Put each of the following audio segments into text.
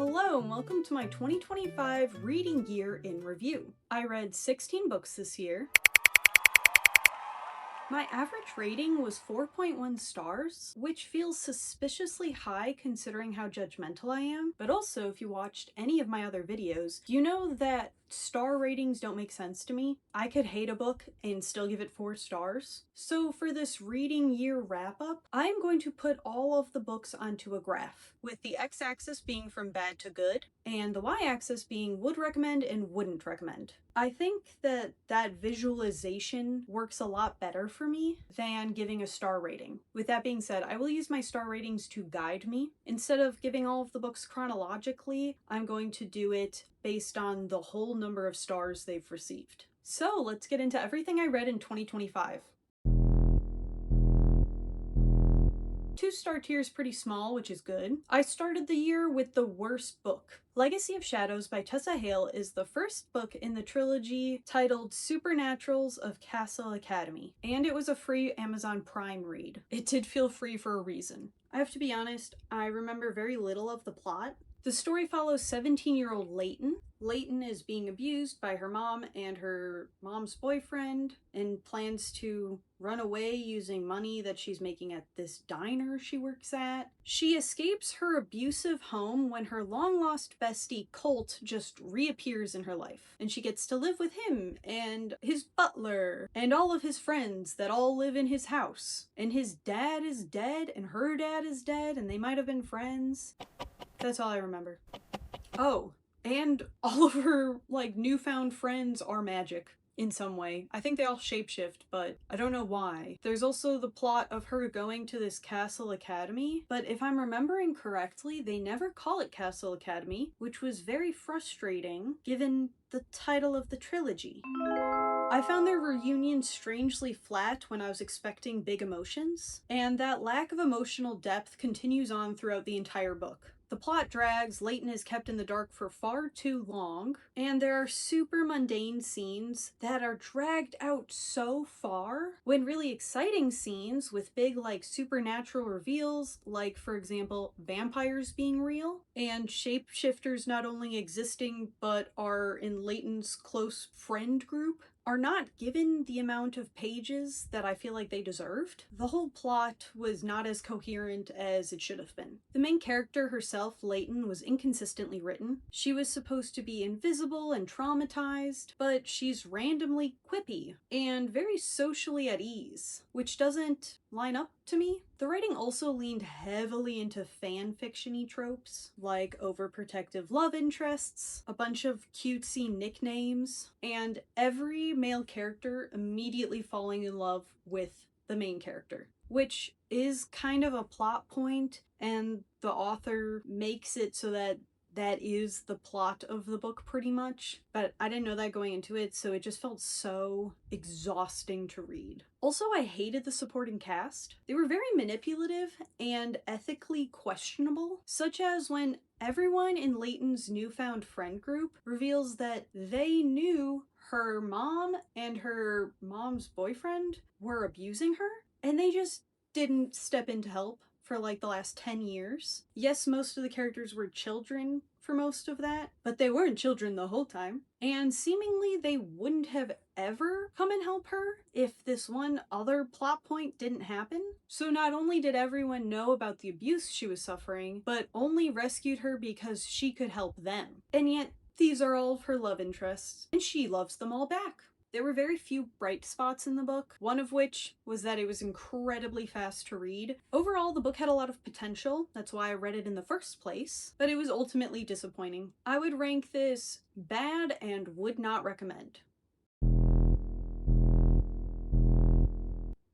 Hello and welcome to my 2025 reading year in review. I read 16 books this year. My average rating was 4.1 stars, which feels suspiciously high considering how judgmental I am. But also, if you watched any of my other videos, you know that star ratings don't make sense to me. I could hate a book and still give it 4 stars. So for this reading year wrap-up, I'm going to put all of the books onto a graph, with the x-axis being from bad to good, and the y-axis being would recommend and wouldn't recommend. I think that visualization works a lot better for me than giving a star rating. With that being said, I will use my star ratings to guide me. Instead of giving all of the books chronologically, I'm going to do it based on the whole number of stars they've received. So let's get into everything I read in 2025. 2-star tier is pretty small, which is good. I started the year with the worst book. Legacy of Shadows by Tessa Hale is the first book in the trilogy titled Supernaturals of Castle Academy, and it was a free Amazon Prime read. It did feel free for a reason. I have to be honest, I remember very little of the plot. The story follows 17-year-old Leighton. Leighton is being abused by her mom and her mom's boyfriend and plans to run away using money that she's making at this diner she works at. She escapes her abusive home when her long-lost bestie Colt just reappears in her life, and she gets to live with him and his butler and all of his friends that all live in his house. And his dad is dead and her dad is dead and they might have been friends. That's all I remember. Oh, and all of her, newfound friends are magic in some way. I think they all shapeshift, but I don't know why. There's also the plot of her going to this Castle Academy, but if I'm remembering correctly, they never call it Castle Academy, which was very frustrating given the title of the trilogy. I found their reunion strangely flat when I was expecting big emotions, and that lack of emotional depth continues on throughout the entire book. The plot drags, Leighton is kept in the dark for far too long, and there are super mundane scenes that are dragged out so far when really exciting scenes with big supernatural reveals, like for example vampires being real and shapeshifters not only existing but are in Leighton's close friend group, are not given the amount of pages that I feel like they deserved. The whole plot was not as coherent as it should have been. The main character herself, Leighton, was inconsistently written. She was supposed to be invisible and traumatized, but she's randomly quippy and very socially at ease, which doesn't line up to me. The writing also leaned heavily into fan fiction-y tropes, like overprotective love interests, a bunch of cutesy nicknames, and every male character immediately falling in love with the main character, which is kind of a plot point, and the author makes it so that is the plot of the book pretty much, but I didn't know that going into it, so it just felt so exhausting to read. Also, I hated the supporting cast. They were very manipulative and ethically questionable, such as when everyone in Leighton's newfound friend group reveals that they knew her mom and her mom's boyfriend were abusing her, and they just didn't step in to help for the last 10 years. Yes, most of the characters were children for most of that, but they weren't children the whole time. And seemingly they wouldn't have ever come and help her if this one other plot point didn't happen. So not only did everyone know about the abuse she was suffering, but only rescued her because she could help them. And yet these are all of her love interests, and she loves them all back. There were very few bright spots in the book, one of which was that it was incredibly fast to read. Overall, the book had a lot of potential, that's why I read it in the first place, but it was ultimately disappointing. I would rank this bad and would not recommend.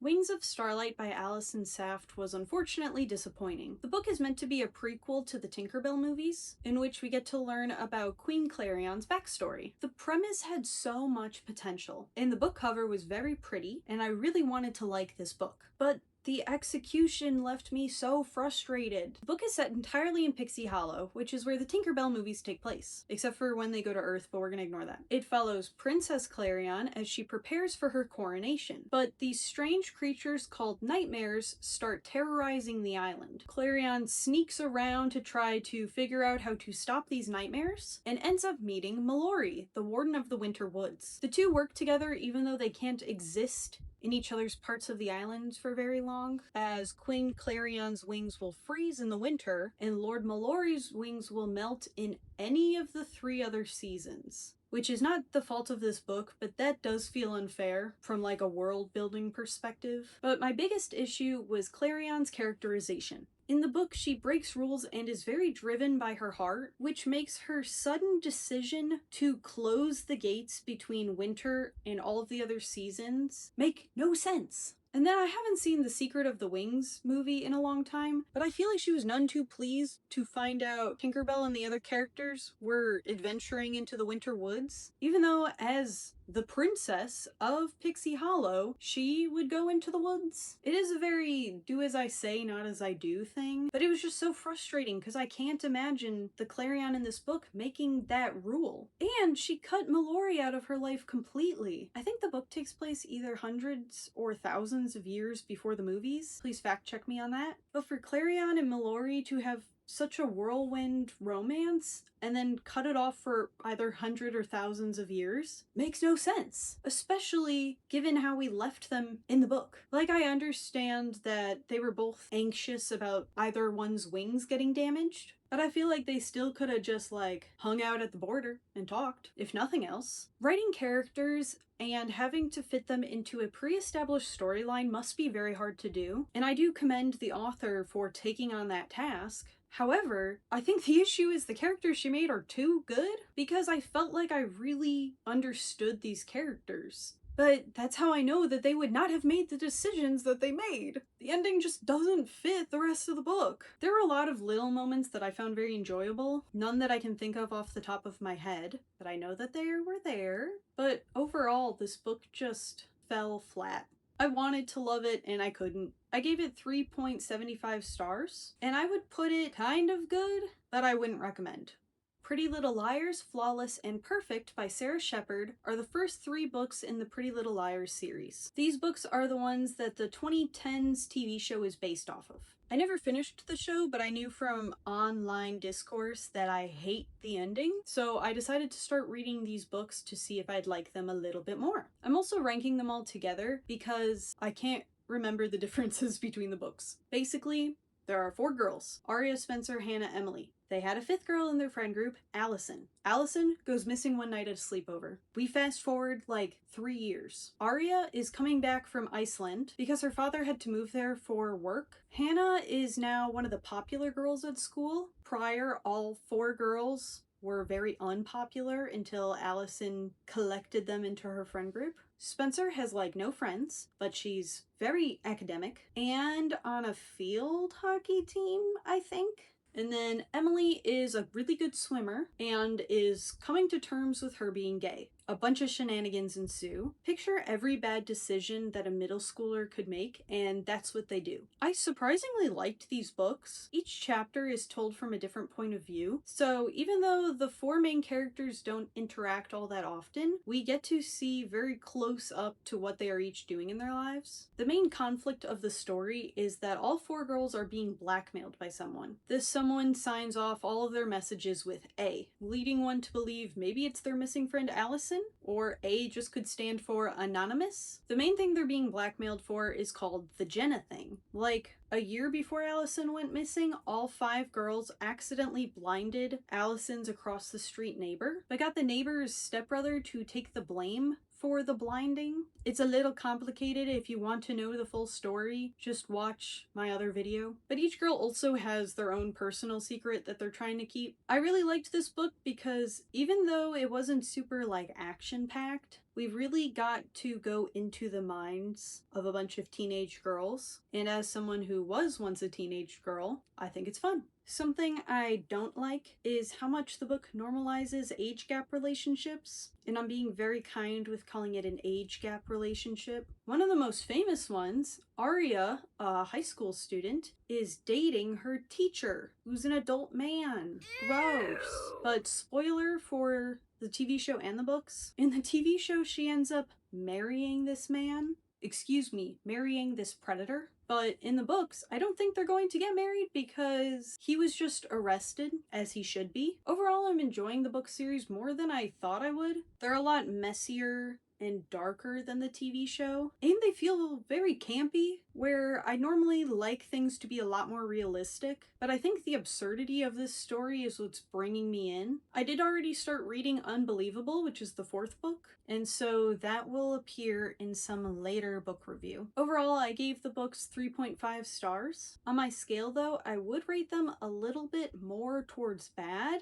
Wings of Starlight by Allison Saft was unfortunately disappointing. The book is meant to be a prequel to the Tinkerbell movies, in which we get to learn about Queen Clarion's backstory. The premise had so much potential, and the book cover was very pretty, and I really wanted to like this book. But the execution left me so frustrated. The book is set entirely in Pixie Hollow, which is where the Tinkerbell movies take place, except for when they go to Earth, but we're gonna ignore that. It follows Princess Clarion as she prepares for her coronation, but these strange creatures called nightmares start terrorizing the island. Clarion sneaks around to try to figure out how to stop these nightmares, and ends up meeting Mallory, the warden of the Winter Woods. The two work together even though they can't exist in each other's parts of the island for very long, as Queen Clarion's wings will freeze in the winter, and Lord Mallory's wings will melt in any of the 3 other seasons. Which is not the fault of this book, but that does feel unfair from like a world building perspective. But my biggest issue was Clarion's characterization. In the book, she breaks rules and is very driven by her heart, which makes her sudden decision to close the gates between winter and all of the other seasons make no sense. And then I haven't seen The Secret of the Wings movie in a long time, but I feel like she was none too pleased to find out Tinkerbell and the other characters were adventuring into the Winter Woods, even though as the princess of Pixie Hollow, she would go into the woods. It is a very do as I say, not as I do thing, but it was just so frustrating because I can't imagine the Clarion in this book making that rule. And she cut Mallory out of her life completely. I think the book takes place either hundreds or thousands of years before the movies. Please fact check me on that. But for Clarion and Mallory to have such a whirlwind romance and then cut it off for either hundred or thousands of years makes no sense, especially given how we left them in the book. Like, I understand that they were both anxious about either one's wings getting damaged, but I feel like they still could have just like hung out at the border and talked, if nothing else. Writing characters and having to fit them into a pre-established storyline must be very hard to do, and I do commend the author for taking on that task. However, I think the issue is the characters she made are too good, because I felt like I really understood these characters. But that's how I know that they would not have made the decisions that they made. The ending just doesn't fit the rest of the book. There were a lot of little moments that I found very enjoyable, none that I can think of off the top of my head, but I know that they were there. But overall, this book just fell flat. I wanted to love it and I couldn't. I gave it 3.75 stars, and I would put it kind of good, but I wouldn't recommend. Pretty Little Liars, Flawless, and Perfect by Sara Shepard are the first 3 books in the Pretty Little Liars series. These books are the ones that the 2010s TV show is based off of. I never finished the show, but I knew from online discourse that I hate the ending, so I decided to start reading these books to see if I'd like them a little bit more. I'm also ranking them all together because I can't remember the differences between the books. Basically, there are 4 girls: Aria, Spencer, Hannah, Emily. They had a 5th girl in their friend group, Allison. Allison goes missing one night at a sleepover. We fast forward like 3 years. Aria is coming back from Iceland because her father had to move there for work. Hannah is now one of the popular girls at school. Prior, all 4 girls were very unpopular until Allison collected them into her friend group. Spencer has like no friends, but she's very academic and on a field hockey team, I think. And then Emily is a really good swimmer and is coming to terms with her being gay. A bunch of shenanigans ensue. Picture every bad decision that a middle schooler could make, and that's what they do. I surprisingly liked these books. Each chapter is told from a different point of view, so even though the 4 main characters don't interact all that often, we get to see very close up to what they are each doing in their lives. The main conflict of the story is that all 4 girls are being blackmailed by someone. This someone signs off all of their messages with A, leading one to believe maybe it's their missing friend Allison, or A just could stand for anonymous. The main thing they're being blackmailed for is called the Jenna thing. Like, a year before Allison went missing, all 5 girls accidentally blinded Allison's across the street neighbor, but got the neighbor's stepbrother to take the blame for the blinding. It's a little complicated. If you want to know the full story, just watch my other video. But each girl also has their own personal secret that they're trying to keep. I really liked this book because even though it wasn't super like action-packed, we really got to go into the minds of a bunch of teenage girls. And as someone who was once a teenage girl, I think it's fun. Something I don't like is how much the book normalizes age gap relationships, and I'm being very kind with calling it an age gap relationship. One of the most famous ones Arya, a high school student, is dating her teacher, who's an adult man. Gross. But spoiler for the TV show and the books, in the TV show she ends up marrying this man. Excuse me, marrying this predator. But in the books, I don't think they're going to get married because he was just arrested, as he should be. Overall, I'm enjoying the book series more than I thought I would. They're a lot messier and darker than the TV show, and they feel very campy, where I normally like things to be a lot more realistic, but I think the absurdity of this story is what's bringing me in. I did already start reading Unbelievable, which is the 4th book, and so that will appear in some later book review. Overall, I gave the books 3.5 stars. On my scale though, I would rate them a little bit more towards bad,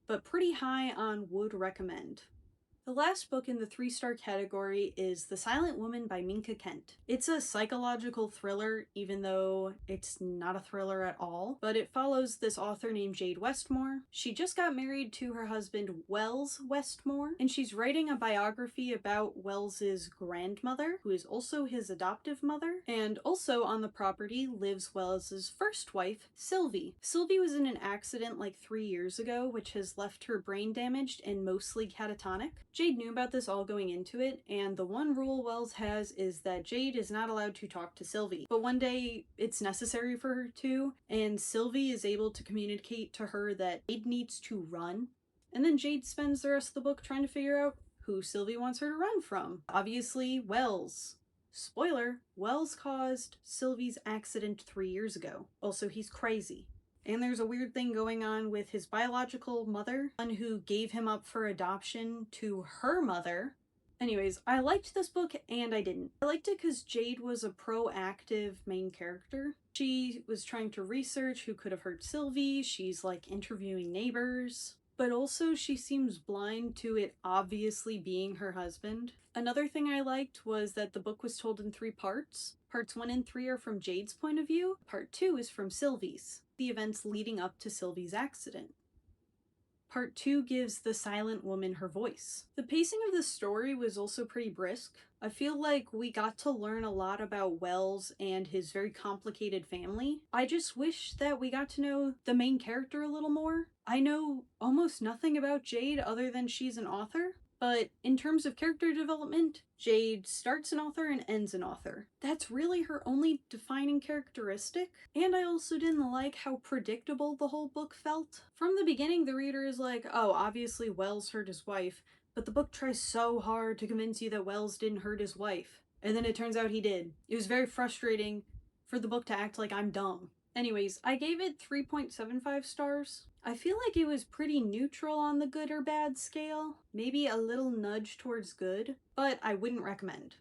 but pretty high on would recommend. The last book in the 3-star category is The Silent Woman by Minka Kent. It's a psychological thriller, even though it's not a thriller at all, but it follows this author named Jade Westmore. She just got married to her husband Wells Westmore, and she's writing a biography about Wells's grandmother, who is also his adoptive mother, and also on the property lives Wells's first wife, Sylvie. Sylvie was in an accident like 3 years ago, which has left her brain damaged and mostly catatonic. Jade knew about this all going into it, and the one rule Wells has is that Jade is not allowed to talk to Sylvie. But one day, it's necessary for her to, and Sylvie is able to communicate to her that Jade needs to run. And then Jade spends the rest of the book trying to figure out who Sylvie wants her to run from. Obviously, Wells. Spoiler, Wells caused Sylvie's accident 3 years ago. Also, he's crazy. And there's a weird thing going on with his biological mother, one who gave him up for adoption to her mother. Anyways, I liked this book and I didn't. I liked it because Jade was a proactive main character. She was trying to research who could have hurt Sylvie. She's like interviewing neighbors. But also she seems blind to it obviously being her husband. Another thing I liked was that the book was told in 3 parts. Parts 1 and 3 are from Jade's point of view. Part 2 is from Sylvie's, the events leading up to Sylvie's accident. Part 2 gives the silent woman her voice. The pacing of the story was also pretty brisk. I feel like we got to learn a lot about Wells and his very complicated family. I just wish that we got to know the main character a little more. I know almost nothing about Jade other than she's an author, but in terms of character development, Jade starts an author and ends an author. That's really her only defining characteristic, and I also didn't like how predictable the whole book felt. From the beginning, the reader is like, oh, obviously Wells hurt his wife, but the book tries so hard to convince you that Wells didn't hurt his wife, and then it turns out he did. It was very frustrating for the book to act like I'm dumb. Anyways, I gave it 3.75 stars. I feel like it was pretty neutral on the good or bad scale, maybe a little nudge towards good, but I wouldn't recommend.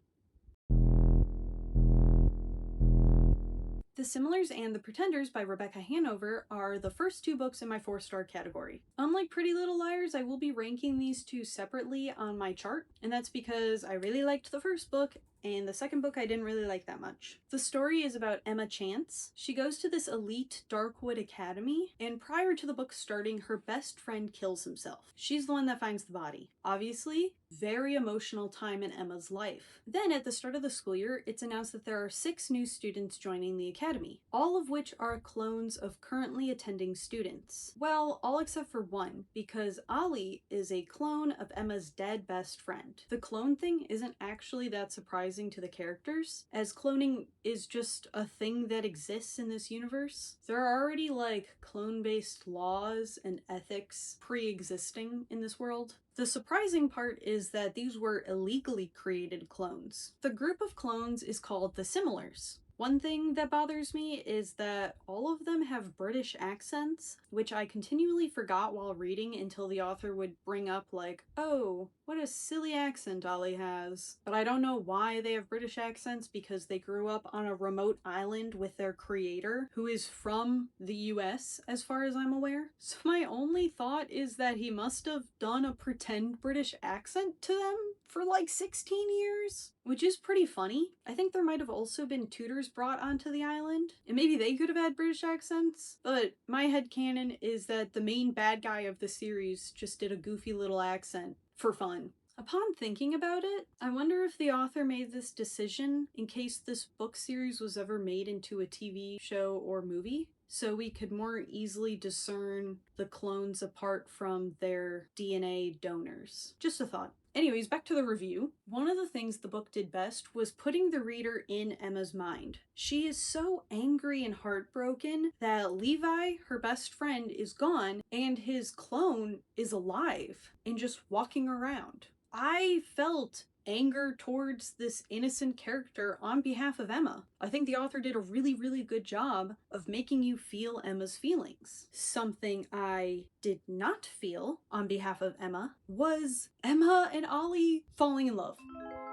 The Similars and the Pretenders by Rebecca Hanover are the first 2 books in my 4-star category. Unlike Pretty Little Liars, I will be ranking these 2 separately on my chart, and that's because I really liked the first book and the second book I didn't really like that much. The story is about Emma Chance. She goes to this elite Darkwood Academy, and prior to the book starting, her best friend kills himself. She's the one that finds the body. Obviously, very emotional time in Emma's life. Then at the start of the school year, it's announced that there are 6 new students joining the academy, all of which are clones of currently attending students. Well, all except for one, because Ollie is a clone of Emma's dead best friend. The clone thing isn't actually that surprising to the characters, as cloning is just a thing that exists in this universe. There are already like clone-based laws and ethics pre-existing in this world. The surprising part is that these were illegally created clones. The group of clones is called the Similars. One thing that bothers me is that all of them have British accents, which I continually forgot while reading until the author would bring up like, oh, what a silly accent Ollie has. But I don't know why they have British accents because they grew up on a remote island with their creator, who is from the US as far as I'm aware. So my only thought is that he must have done a pretend British accent to them for like 16 years, which is pretty funny. I think there might have also been tutors brought onto the island, and maybe they could have had British accents, but my headcanon is that the main bad guy of the series just did a goofy little accent for fun. Upon thinking about it, I wonder if the author made this decision in case this book series was ever made into a TV show or movie, so we could more easily discern the clones apart from their DNA donors. Just a thought. Anyways, back to the review. One of the things the book did best was putting the reader in Emma's mind. She is so angry and heartbroken that Levi, her best friend, is gone and his clone is alive and just walking around. I felt anger towards this innocent character on behalf of Emma. I think the author did a really, really good job of making you feel Emma's feelings. Something I did not feel on behalf of Emma was Emma and Ollie falling in love.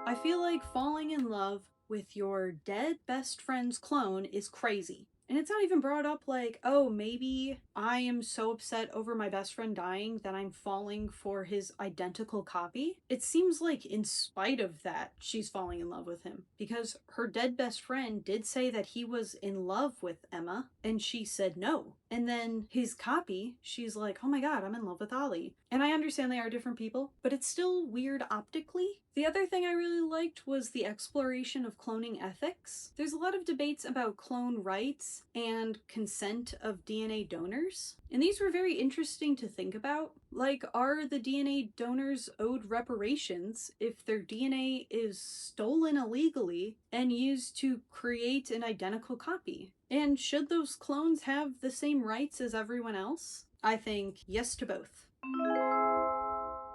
I feel like falling in love with your dead best friend's clone is crazy. And it's not even brought up like, oh, maybe I am so upset over my best friend dying that I'm falling for his identical copy. It seems like in spite of that, she's falling in love with him. Because her dead best friend did say that he was in love with Emma, and she said no. And then his copy, she's like, oh my god, I'm in love with Ollie. And I understand they are different people, but it's still weird optically. The other thing I really liked was the exploration of cloning ethics. There's a lot of debates about clone rights and consent of DNA donors, and these were very interesting to think about. Like, are the DNA donors owed reparations if their DNA is stolen illegally and used to create an identical copy? And should those clones have the same rights as everyone else? I think yes to both.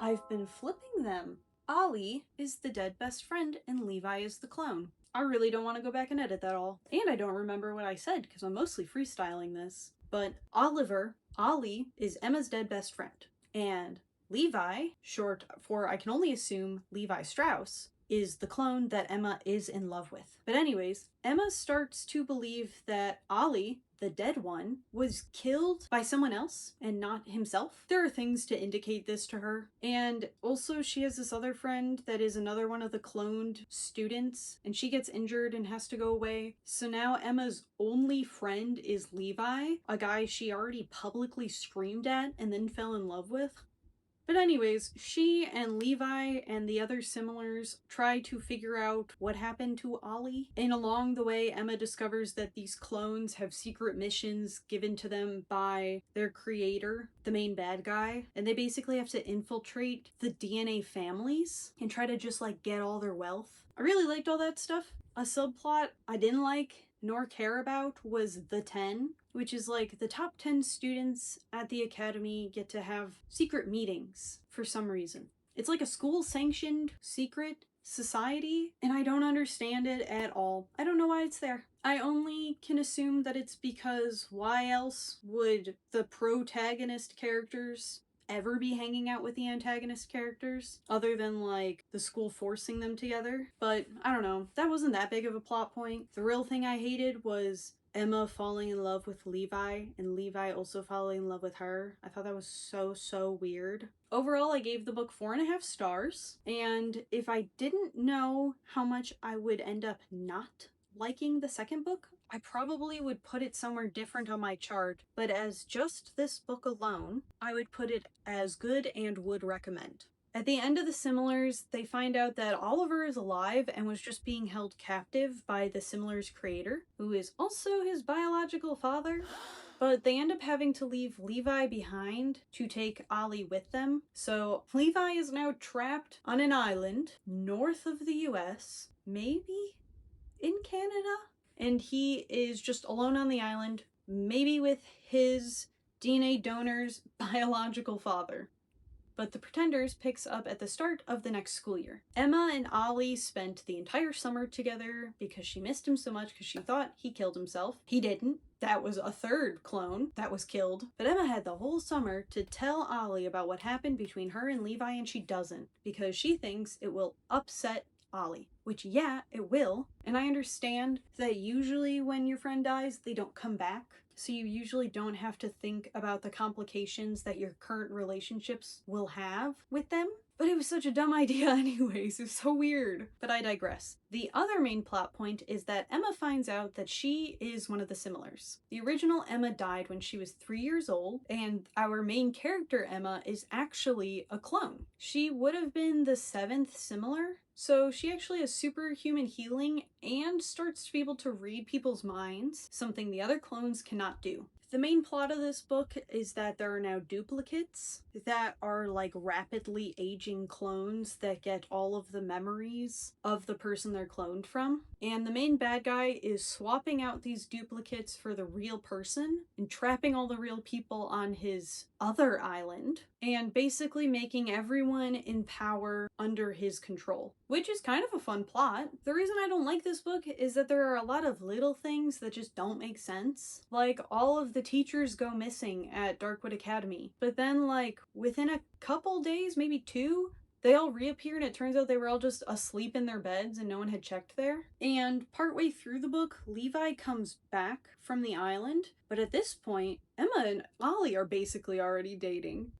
I've been flipping them. Ollie is the dead best friend and Levi is the clone. I really don't want to go back and edit that all. And I don't remember what I said because I'm mostly freestyling this. But Ollie is Emma's dead best friend. And Levi, short for I can only assume Levi Strauss, is the clone that Emma is in love with. But anyways, Emma starts to believe that Ollie, the dead one, was killed by someone else and not himself. There are things to indicate this to her. And also she has this other friend that is another one of the cloned students, and she gets injured and has to go away. So now Emma's only friend is Levi, a guy she already publicly screamed at and then fell in love with. But anyways, she and Levi and the other similars try to figure out what happened to Ollie. And along the way, Emma discovers that these clones have secret missions given to them by their creator, the main bad guy. And they basically have to infiltrate the DNA families and try to just like get all their wealth. I really liked all that stuff. A subplot I didn't like nor care about was the 10, which is like the top 10 students at the academy get to have secret meetings for some reason. It's like a school-sanctioned secret society, and I don't understand it at all. I don't know why it's there. I only can assume that it's because why else would the protagonist characters ever be hanging out with the antagonist characters other than like the school forcing them together? But I don't know, that wasn't that big of a plot point. The real thing I hated was Emma falling in love with Levi and Levi also falling in love with her. I thought that was so weird. Overall, I gave the book 4.5 stars, and if I didn't know how much I would end up not liking the second book, I probably would put it somewhere different on my chart, but as just this book alone, I would put it as good and would recommend. At the end of the Similars, they find out that Oliver is alive and was just being held captive by the Similars creator, who is also his biological father. But they end up having to leave Levi behind to take Ollie with them. So Levi is now trapped on an island north of the US, maybe in Canada? And he is just alone on the island, maybe with his DNA donor's biological father. But The Pretenders picks up at the start of the next school year. Emma and Ollie spent the entire summer together because she missed him so much because she thought he killed himself. He didn't. That was a third clone that was killed. But Emma had the whole summer to tell Ollie about what happened between her and Levi, and she doesn't because she thinks it will upset Ollie. Which, yeah, it will. And I understand that usually when your friend dies, they don't come back. so you usually don't have to think about the complications that your current relationships will have with them. But it was such a dumb idea anyways, it was so weird. But I digress. The other main plot point is that Emma finds out that she is one of the similars. The original Emma died when she was 3 years old, and our main character Emma is actually a clone. She would have been the 7th similar, so she actually has superhuman healing and starts to be able to read people's minds, something the other clones cannot do. The main plot of this book is that there are now duplicates that are like rapidly aging clones that get all of the memories of the person they're cloned from. And the main bad guy is swapping out these duplicates for the real person and trapping all the real people on his other island and basically making everyone in power under his control, which is kind of a fun plot. The reason I don't like this book is that there are a lot of little things that just don't make sense. Like, all of the teachers go missing at Darkwood Academy, but then like within a couple days, maybe 2, they all reappear and it turns out they were all just asleep in their beds and no one had checked there. And partway through the book, Levi comes back from the island, but at this point, Emma and Ollie are basically already dating.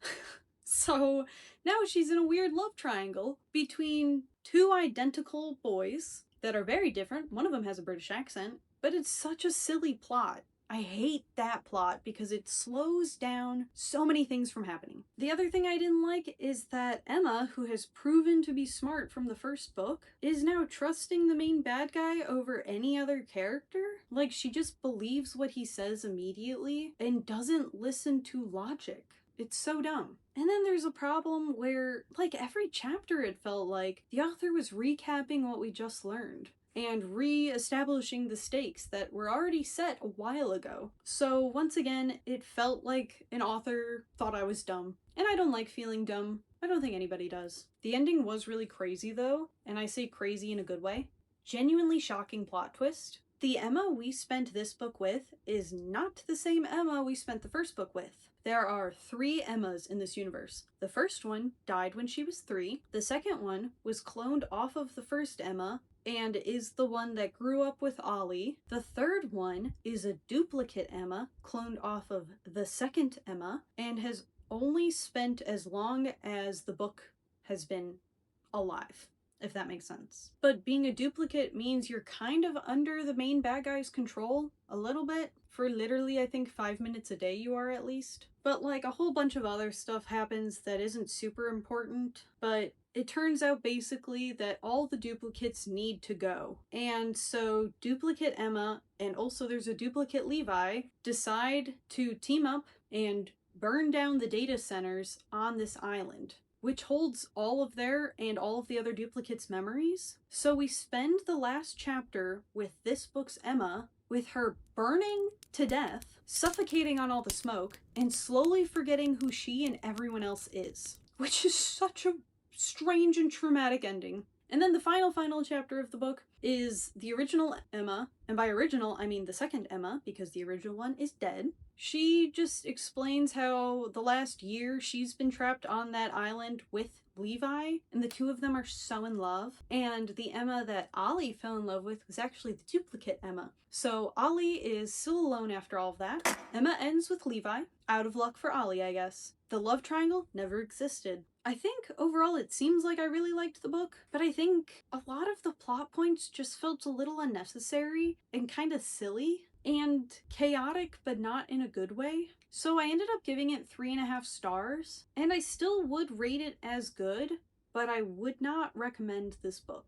So now she's in a weird love triangle between 2 identical boys that are very different. One of them has a British accent, but it's such a silly plot. I hate that plot because it slows down so many things from happening. The other thing I didn't like is that Emma, who has proven to be smart from the first book, is now trusting the main bad guy over any other character. Like, she just believes what he says immediately and doesn't listen to logic. It's so dumb. And then there's a problem where, like, every chapter it felt like the author was recapping what we just learned and re-establishing the stakes that were already set a while ago. So once again, it felt like an author thought I was dumb. And I don't like feeling dumb. I don't think anybody does. The ending was really crazy though, and I say crazy in a good way. Genuinely shocking plot twist. The Emma we spent this book with is not the same Emma we spent the first book with. There are 3 Emmas in this universe. The first one died when she was 3. The second one was cloned off of the first Emma and is the one that grew up with Ollie. The third one is a duplicate Emma cloned off of the second Emma and has only spent as long as the book has been alive, if that makes sense. But being a duplicate means you're kind of under the main bad guy's control a little bit. For literally, I think 5 minutes a day you are at least. But like a whole bunch of other stuff happens that isn't super important, but it turns out basically that all the duplicates need to go. And so duplicate Emma, and also there's a duplicate Levi, decide to team up and burn down the data centers on this island, which holds all of their and all of the other duplicates' memories. So we spend the last chapter with this book's Emma, with her burning to death, suffocating on all the smoke, and slowly forgetting who she and everyone else is. Which is such a strange and traumatic ending. And then the final chapter of the book is the original Emma, and by original I mean the second Emma, because the original one is dead. She just explains how the last year she's been trapped on that island with Levi, and the 2 of them are so in love. And the Emma that Ollie fell in love with was actually the duplicate Emma. So Ollie is still alone after all of that. Emma ends with Levi. Out of luck for Ollie, I guess. The love triangle never existed. I think overall it seems like I really liked the book, but I think a lot of the plot points just felt a little unnecessary and kind of silly and chaotic, but not in a good way. So I ended up giving it 3.5 stars, and I still would rate it as good, but I would not recommend this book.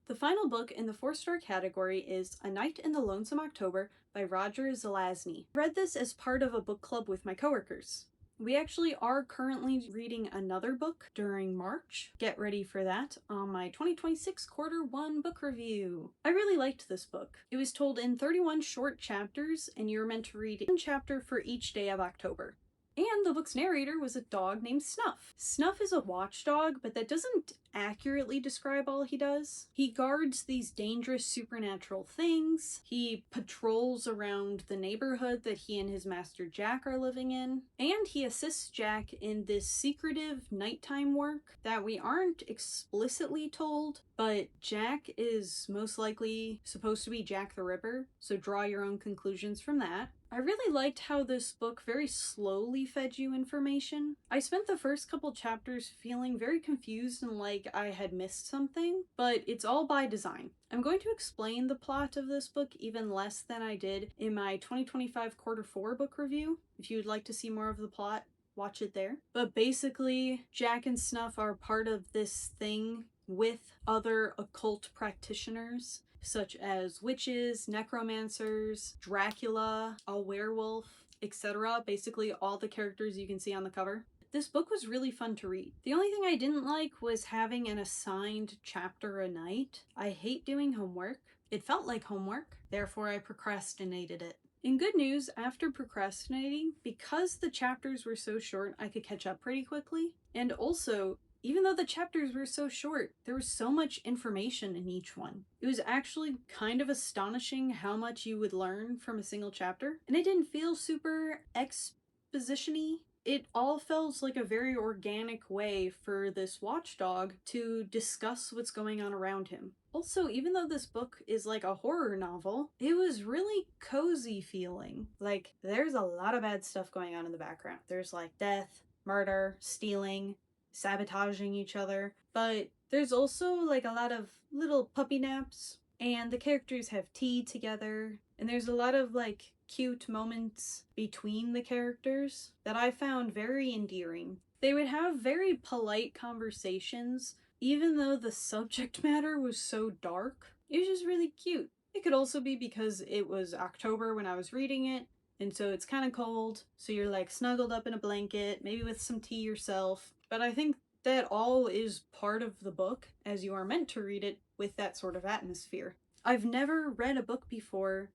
The final book in the 4-star category is A Night in the Lonesome October by Roger Zelazny. I read this as part of a book club with my coworkers. We actually are currently reading another book during March. Get ready for that on my 2026 Q1 book review. I really liked this book. It was told in 31 short chapters, and you were meant to read 1 chapter for each day of October. And the book's narrator was a dog named Snuff. Snuff is a watchdog, but that doesn't accurately describe all he does. He guards these dangerous supernatural things. He patrols around the neighborhood that he and his master Jack are living in. And he assists Jack in this secretive nighttime work that we aren't explicitly told, but Jack is most likely supposed to be Jack the Ripper, so draw your own conclusions from that. I really liked how this book very slowly fed you information. I spent the first couple chapters feeling very confused and like I had missed something, but it's all by design. I'm going to explain the plot of this book even less than I did in my 2025 quarter 4 book review. If you would like to see more of the plot, watch it there. But basically, Jack and Snuff are part of this thing with other occult practitioners, such as witches, necromancers, Dracula, a werewolf, etc. Basically all the characters you can see on the cover. This book was really fun to read. The only thing I didn't like was having an assigned chapter a night. I hate doing homework. It felt like homework, therefore I procrastinated it. In good news, after procrastinating, because the chapters were so short, I could catch up pretty quickly. And also, even though the chapters were so short, there was so much information in each one. It was actually kind of astonishing how much you would learn from a single chapter. And it didn't feel super exposition-y. It all felt like a very organic way for this watchdog to discuss what's going on around him. Also, even though this book is like a horror novel, it was really cozy feeling. Like, there's a lot of bad stuff going on in the background. There's like death, murder, stealing, sabotaging each other, but there's also like a lot of little puppy naps, and the characters have tea together, and there's a lot of like cute moments between the characters that I found very endearing. They would have very polite conversations even though the subject matter was so dark. It was just really cute. It could also be because it was October when I was reading it, and so it's kind of cold, so you're like snuggled up in a blanket, maybe with some tea yourself. But I think that all is part of the book, as you are meant to read it with that sort of atmosphere. I've never read a book before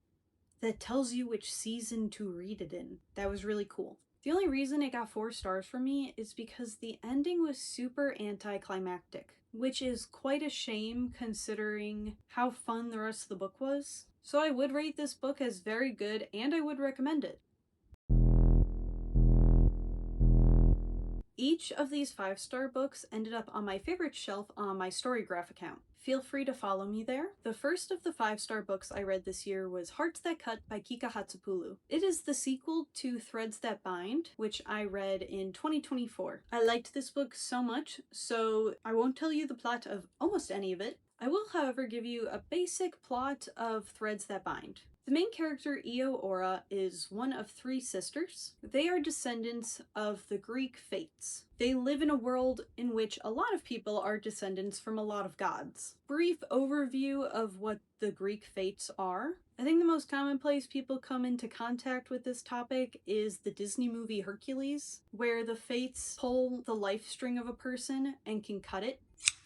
that tells you which season to read it in. That was really cool. The only reason it got 4 stars from me is because the ending was super anticlimactic, which is quite a shame considering how fun the rest of the book was. So I would rate this book as very good, and I would recommend it. Each of these 5-star books ended up on my favorite shelf on my Storygraph account. Feel free to follow me there. The first of the 5-star books I read this year was Hearts That Cut by Kika Hatzopoulou. It is the sequel to Threads That Bind, which I read in 2024. I liked this book so much, so I won't tell you the plot of almost any of it. I will, however, give you a basic plot of Threads That Bind. The main character, Io Ora, is one of 3 sisters. They are descendants of the Greek fates. They live in a world in which a lot of people are descendants from a lot of gods. Brief overview of what the Greek fates are. I think the most common place people come into contact with this topic is the Disney movie Hercules, where the fates pull the life string of a person and can cut it.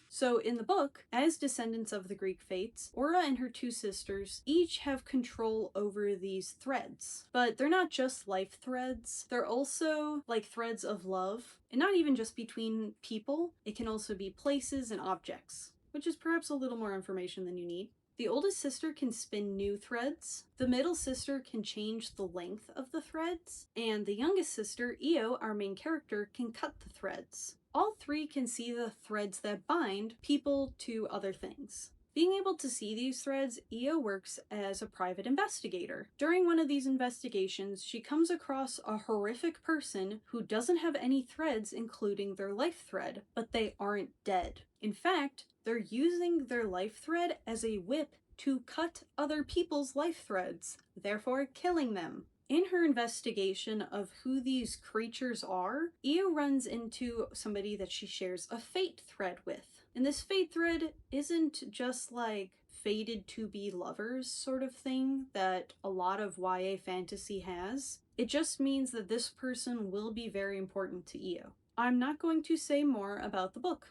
So in the book, as descendants of the Greek fates, Ora and her 2 sisters each have control over these threads. But they're not just life threads, they're also like threads of love, and not even just between people, it can also be places and objects, which is perhaps a little more information than you need. The oldest sister can spin new threads, the middle sister can change the length of the threads, and the youngest sister, Io, our main character, can cut the threads. All 3 can see the threads that bind people to other things. Being able to see these threads, Io works as a private investigator. During one of these investigations, she comes across a horrific person who doesn't have any threads, including their life thread, but they aren't dead. In fact, they're using their life thread as a whip to cut other people's life threads, therefore killing them. In her investigation of who these creatures are, Io runs into somebody that she shares a fate thread with. And this fate thread isn't just like fated to be lovers sort of thing that a lot of YA fantasy has. It just means that this person will be very important to Io. I'm not going to say more about the book.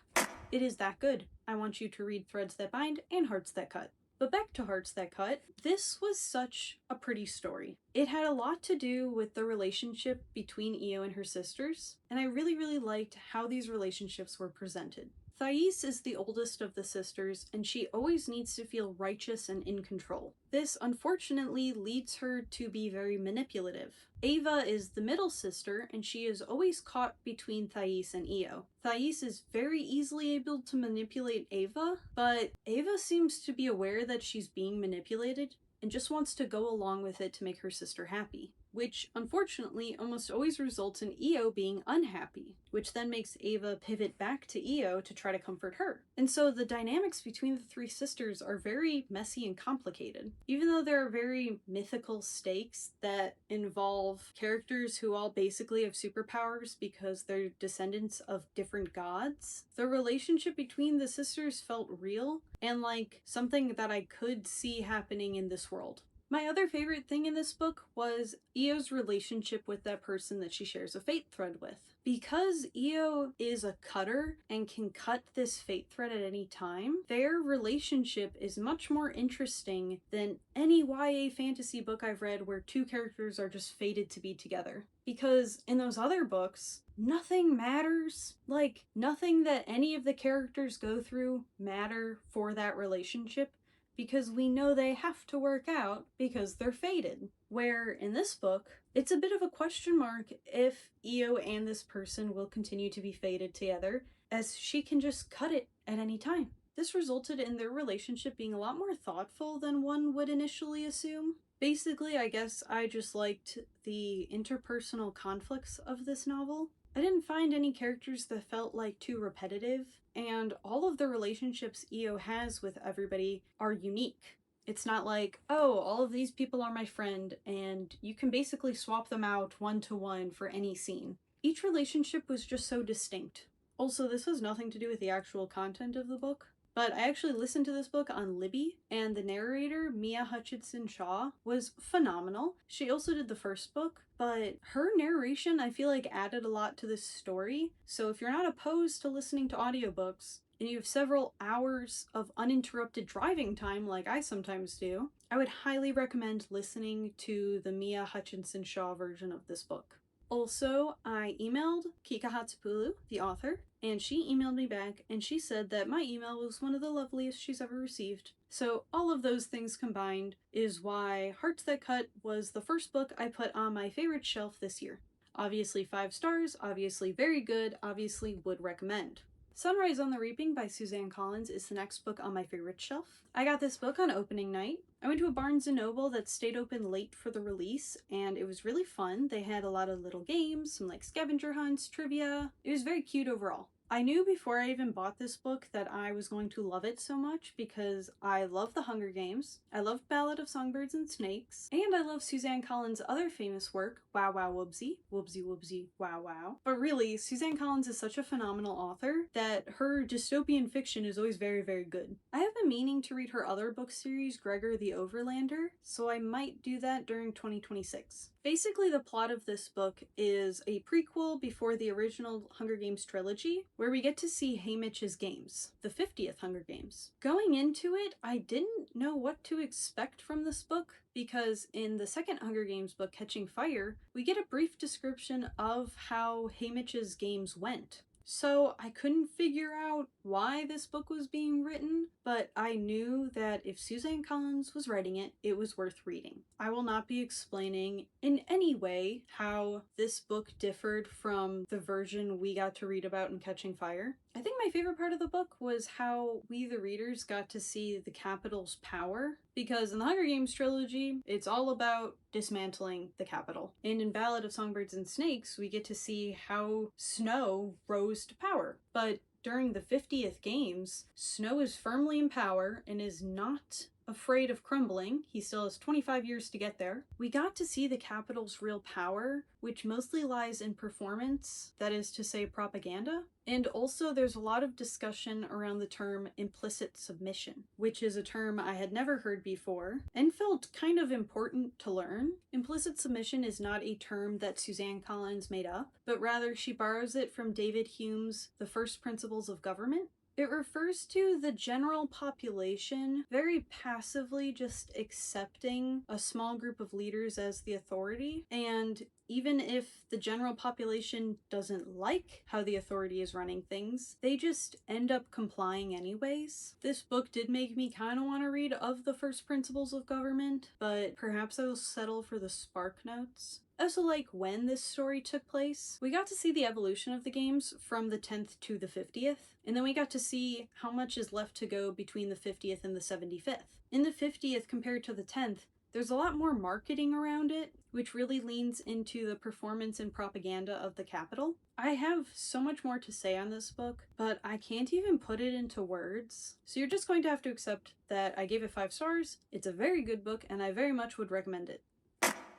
It is that good. I want you to read Threads That Bind and Hearts That Cut. But back to Hearts That Cut, this was such a pretty story. It had a lot to do with the relationship between Io and her sisters, and I really liked how these relationships were presented. Thais is the oldest of the sisters, and she always needs to feel righteous and in control. This unfortunately leads her to be very manipulative. Ava is the middle sister, and she is always caught between Thais and Io. Thais is very easily able to manipulate Ava, but Ava seems to be aware that she's being manipulated and just wants to go along with it to make her sister happy, which unfortunately almost always results in Io being unhappy, which then makes Ava pivot back to Io to try to comfort her. And so the dynamics between the three sisters are very messy and complicated. Even though there are very mythical stakes that involve characters who all basically have superpowers because they're descendants of different gods, the relationship between the sisters felt real and like something that I could see happening in this world. My other favorite thing in this book was Io's relationship with that person that she shares a fate thread with. Because Io is a cutter and can cut this fate thread at any time, their relationship is much more interesting than any YA fantasy book I've read where two characters are just fated to be together. Because in those other books, nothing matters. Like, nothing that any of the characters go through matter for that relationship, because we know they have to work out because they're fated. Where in this book, it's a bit of a question mark if Io and this person will continue to be fated together, as she can just cut it at any time. This resulted in their relationship being a lot more thoughtful than one would initially assume. Basically, I guess I just liked the interpersonal conflicts of this novel. I didn't find any characters that felt like too repetitive, and all of the relationships Io has with everybody are unique. It's not like, oh, all of these people are my friend, and you can basically swap them out one-to-one for any scene. Each relationship was just so distinct. Also, this has nothing to do with the actual content of the book, but I actually listened to this book on Libby, and the narrator, Mia Hutchinson Shaw, was phenomenal. She also did the first book, but her narration I feel like added a lot to this story. So if you're not opposed to listening to audiobooks, and you have several hours of uninterrupted driving time like I sometimes do, I would highly recommend listening to the Mia Hutchinson Shaw version of this book. Also, I emailed Kika Hatzopoulou, the author, and she emailed me back, and she said that my email was one of the loveliest she's ever received. So all of those things combined is why Hearts That Cut was the first book I put on my favorite shelf this year. Obviously 5 stars, obviously very good, obviously would recommend. Sunrise on the Reaping by Suzanne Collins is the next book on my favorite shelf. I got this book on opening night. I went to a Barnes & Noble that stayed open late for the release, and it was really fun. They had a lot of little games, some like scavenger hunts, trivia. It was very cute overall. I knew before I even bought this book that I was going to love it so much because I love The Hunger Games, I love Ballad of Songbirds and Snakes, and I love Suzanne Collins' other famous work, Wow Wow Whoopsie, Whoopsie Whoopsie Wow Wow. But really, Suzanne Collins is such a phenomenal author that her dystopian fiction is always very, very good. I have been meaning to read her other book series, Gregor the Overlander, so I might do that during 2026. Basically, the plot of this book is a prequel before the original Hunger Games trilogy, where we get to see Haymitch's games, the 50th Hunger Games. Going into it, I didn't know what to expect from this book, because in the second Hunger Games book, Catching Fire, we get a brief description of how Haymitch's games went. So I couldn't figure out why this book was being written, but I knew that if Suzanne Collins was writing it, it was worth reading. I will not be explaining in any way how this book differed from the version we got to read about in Catching Fire. I think my favorite part of the book was how we, the readers, got to see the Capitol's power, because in the Hunger Games trilogy, it's all about dismantling the Capitol. And in Ballad of Songbirds and Snakes, we get to see how Snow rose to power. But during the 50th games, Snow is firmly in power and is not afraid of crumbling. He still has 25 years to get there. We got to see the Capitol's real power, which mostly lies in performance, that is to say propaganda. And also there's a lot of discussion around the term implicit submission, which is a term I had never heard before and felt kind of important to learn. Implicit submission is not a term that Suzanne Collins made up, but rather she borrows it from David Hume's The First Principles of Government. It refers to the general population very passively just accepting a small group of leaders as the authority, and even if the general population doesn't like how the authority is running things, they just end up complying anyways. This book did make me kind of want to read Of the First Principles of Government, but perhaps I will settle for the Spark Notes. I also like when this story took place. We got to see the evolution of the games from the 10th to the 50th, and then we got to see how much is left to go between the 50th and the 75th. In the 50th compared to the 10th, there's a lot more marketing around it, which really leans into the performance and propaganda of the Capitol. I have so much more to say on this book, but I can't even put it into words. So you're just going to have to accept that I gave it 5 stars, it's a very good book, and I very much would recommend it.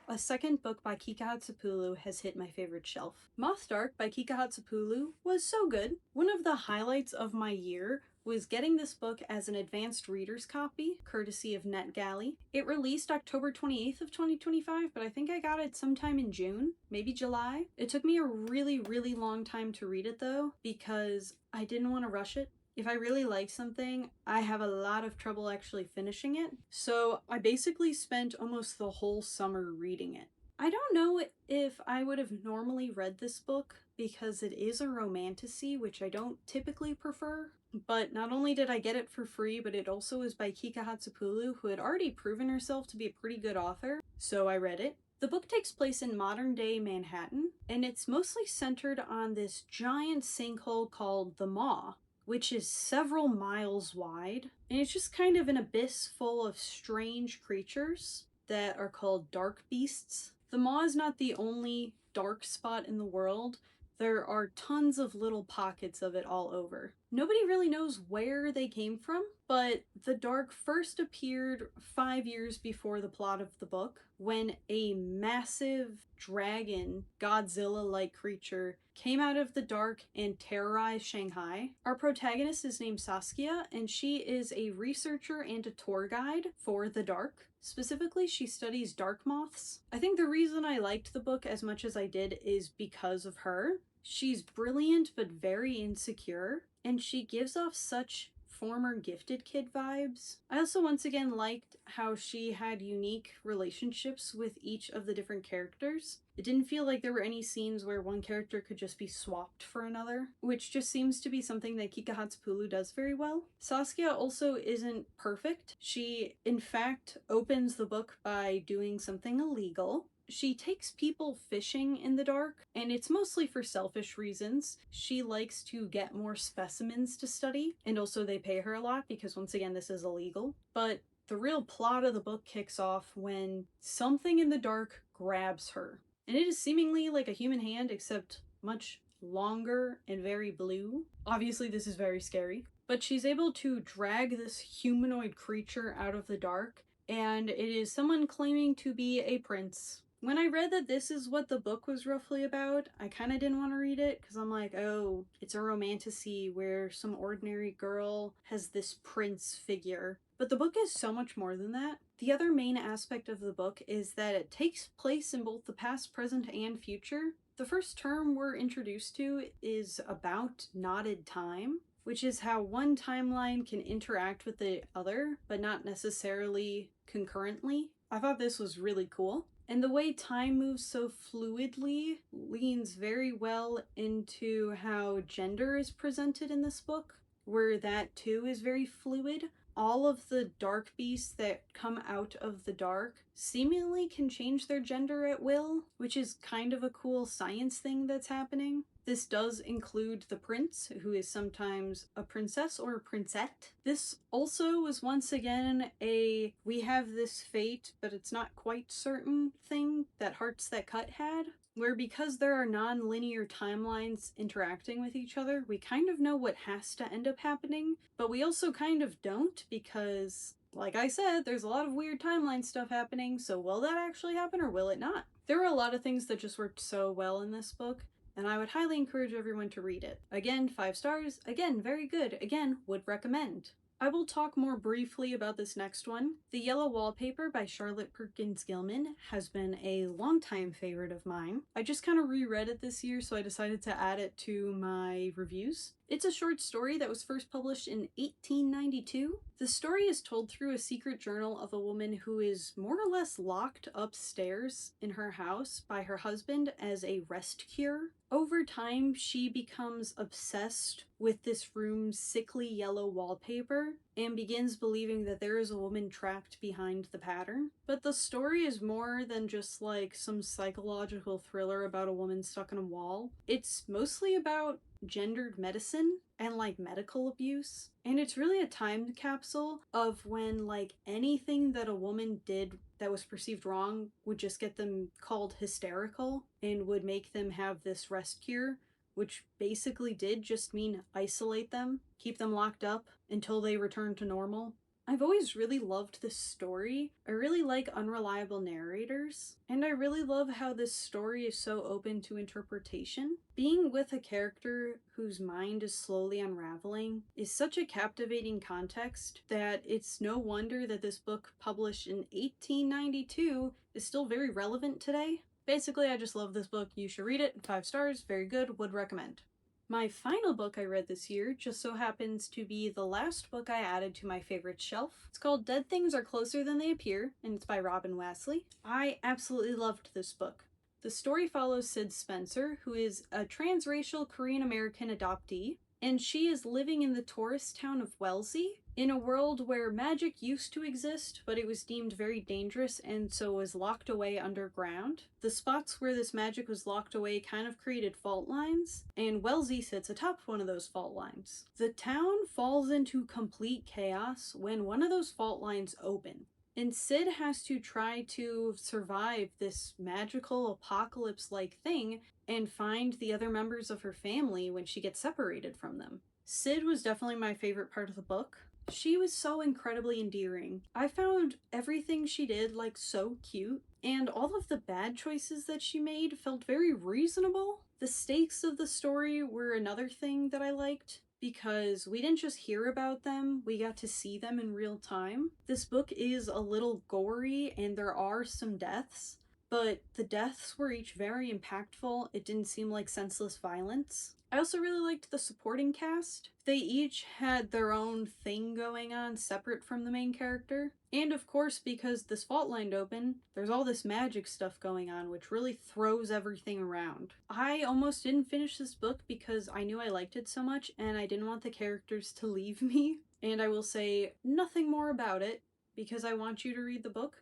A second book by Kika Hatzopoulou has hit my favorite shelf. Moth Dark by Kika Hatzopoulou was so good. One of the highlights of my year was getting this book as an advanced reader's copy, courtesy of NetGalley. It released October 28th of 2025, but I think I got it sometime in June, maybe July. It took me a really long time to read it though, because I didn't want to rush it. If I really like something, I have a lot of trouble actually finishing it. So I basically spent almost the whole summer reading it. I don't know if I would have normally read this book because it is a romantasy, which I don't typically prefer. But not only did I get it for free, but it also is by Kika Hatzopoulou, who had already proven herself to be a pretty good author. So I read it. The book takes place in modern-day Manhattan, and it's mostly centered on this giant sinkhole called the Maw, which is several miles wide, and it's just kind of an abyss full of strange creatures that are called dark beasts. The Maw is not the only dark spot in the world. There are tons of little pockets of it all over. Nobody really knows where they came from, but the Dark first appeared 5 years before the plot of the book, when a massive dragon, Godzilla-like creature came out of the Dark and terrorized Shanghai. Our protagonist is named Saskia, and she is a researcher and a tour guide for the Dark. Specifically, she studies dark moths. I think the reason I liked the book as much as I did is because of her. She's brilliant but very insecure, and she gives off such former gifted kid vibes. I also once again liked how she had unique relationships with each of the different characters. It didn't feel like there were any scenes where one character could just be swapped for another, which just seems to be something that Kika Hatzopoulou does very well. Saskia also isn't perfect. She, in fact, opens the book by doing something illegal. She takes people fishing in the Dark, and it's mostly for selfish reasons. She likes to get more specimens to study, and also they pay her a lot because, once again, this is illegal. But the real plot of the book kicks off when something in the Dark grabs her. And it is seemingly like a human hand, except much longer and very blue. Obviously, this is very scary. But she's able to drag this humanoid creature out of the Dark, and it is someone claiming to be a prince. When I read that this is what the book was roughly about, I kind of didn't want to read it because I'm like, oh, it's a romantasy where some ordinary girl has this prince figure. But the book is so much more than that. The other main aspect of the book is that it takes place in both the past, present, and future. The first term we're introduced to is about knotted time, which is how one timeline can interact with the other, but not necessarily concurrently. I thought this was really cool. And the way time moves so fluidly leans very well into how gender is presented in this book, where that too is very fluid. All of the dark beasts that come out of the Dark seemingly can change their gender at will, which is kind of a cool science thing that's happening. This does include the prince, who is sometimes a princess or a princette. This also was once again a we have this fate, but it's not quite certain thing that Hearts That Cut had, where because there are non-linear timelines interacting with each other, we kind of know what has to end up happening, but we also kind of don't because, like I said, there's a lot of weird timeline stuff happening, so will that actually happen or will it not? There were a lot of things that just worked so well in this book, and I would highly encourage everyone to read it. Again, 5 stars. Again, very good. Again, would recommend. I will talk more briefly about this next one. The Yellow Wallpaper by Charlotte Perkins Gilman has been a longtime favorite of mine. I just kind of reread it this year, so I decided to add it to my reviews. It's a short story that was first published in 1892. The story is told through a secret journal of a woman who is more or less locked upstairs in her house by her husband as a rest cure. Over time, she becomes obsessed with this room's sickly yellow wallpaper and begins believing that there is a woman trapped behind the pattern. But the story is more than just like some psychological thriller about a woman stuck in a wall. It's mostly about gendered medicine and like medical abuse. And it's really a time capsule of when like anything that a woman did that was perceived wrong would just get them called hysterical and would make them have this rest cure, which basically did just mean isolate them, keep them locked up until they return to normal. I've always really loved this story. I really like unreliable narrators, and I really love how this story is so open to interpretation. Being with a character whose mind is slowly unraveling is such a captivating context that it's no wonder that this book, published in 1892, is still very relevant today. Basically, I just love this book. You should read it. 5 stars. Very good. Would recommend. My final book I read this year just so happens to be the last book I added to my favorite shelf. It's called Dead Things Are Closer Than They Appear, and it's by Robin Wasley. I absolutely loved this book. The story follows Sid Spencer, who is a transracial Korean-American adoptee, and she is living in the tourist town of Wellesley, in a world where magic used to exist, but it was deemed very dangerous and so was locked away underground. The spots where this magic was locked away kind of created fault lines, and Wellesley sits atop one of those fault lines. The town falls into complete chaos when one of those fault lines open, and Sid has to try to survive this magical apocalypse-like thing and find the other members of her family when she gets separated from them. Sid was definitely my favorite part of the book. She was so incredibly endearing. I found everything she did like so cute, and all of the bad choices that she made felt very reasonable. The stakes of the story were another thing that I liked, because we didn't just hear about them, we got to see them in real time. This book is a little gory and there are some deaths, but the deaths were each very impactful. It didn't seem like senseless violence. I also really liked the supporting cast. They each had their own thing going on separate from the main character. And of course, because this fault line opened, there's all this magic stuff going on, which really throws everything around. I almost didn't finish this book because I knew I liked it so much and I didn't want the characters to leave me. And I will say nothing more about it because I want you to read the book.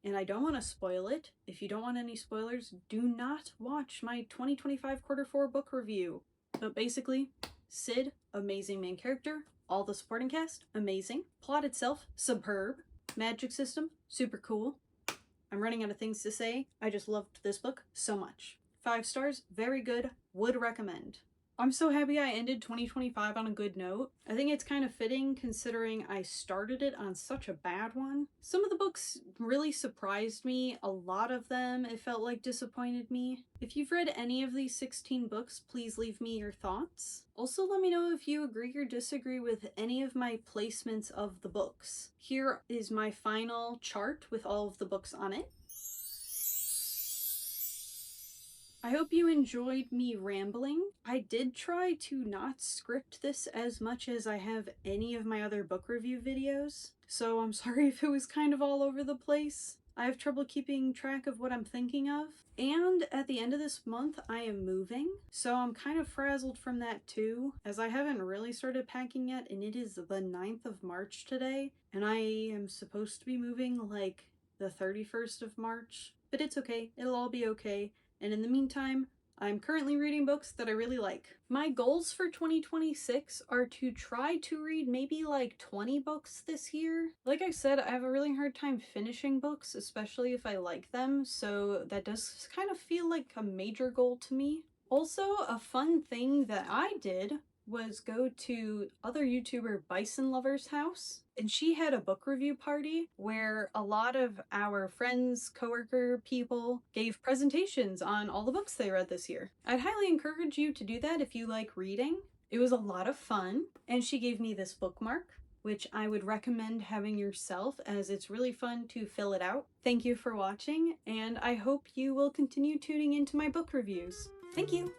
And I don't want to spoil it. If you don't want any spoilers, do not watch my 2025 Q4 book review. But basically, Sid, amazing main character. All the supporting cast, amazing. Plot itself, superb. Magic system, super cool. I'm running out of things to say. I just loved this book so much. 5 stars, very good, would recommend. I'm so happy I ended 2025 on a good note. I think it's kind of fitting considering I started it on such a bad one. Some of the books really surprised me. A lot of them, it felt like, disappointed me. If you've read any of these 16 books, please leave me your thoughts. Also, let me know if you agree or disagree with any of my placements of the books. Here is my final chart with all of the books on it. I hope you enjoyed me rambling. I did try to not script this as much as I have any of my other book review videos, so I'm sorry if it was kind of all over the place. I have trouble keeping track of what I'm thinking of. And at the end of this month, I am moving, so I'm kind of frazzled from that too, as I haven't really started packing yet, and it is the 9th of March today, and I am supposed to be moving like the 31st of March. But it's okay, it'll all be okay. And in the meantime, I'm currently reading books that I really like. My goals for 2026 are to try to read maybe like 20 books this year. Like I said, I have a really hard time finishing books, especially if I like them, so that does kind of feel like a major goal to me. Also, a fun thing that I did was go to other YouTuber Bison Lover's house, and she had a book review party where a lot of our friends, coworker people gave presentations on all the books they read this year. I'd highly encourage you to do that if you like reading. It was a lot of fun, and she gave me this bookmark. which I would recommend having yourself as it's really fun to fill it out. Thank you for watching, and I hope you will continue tuning into my book reviews. Thank you!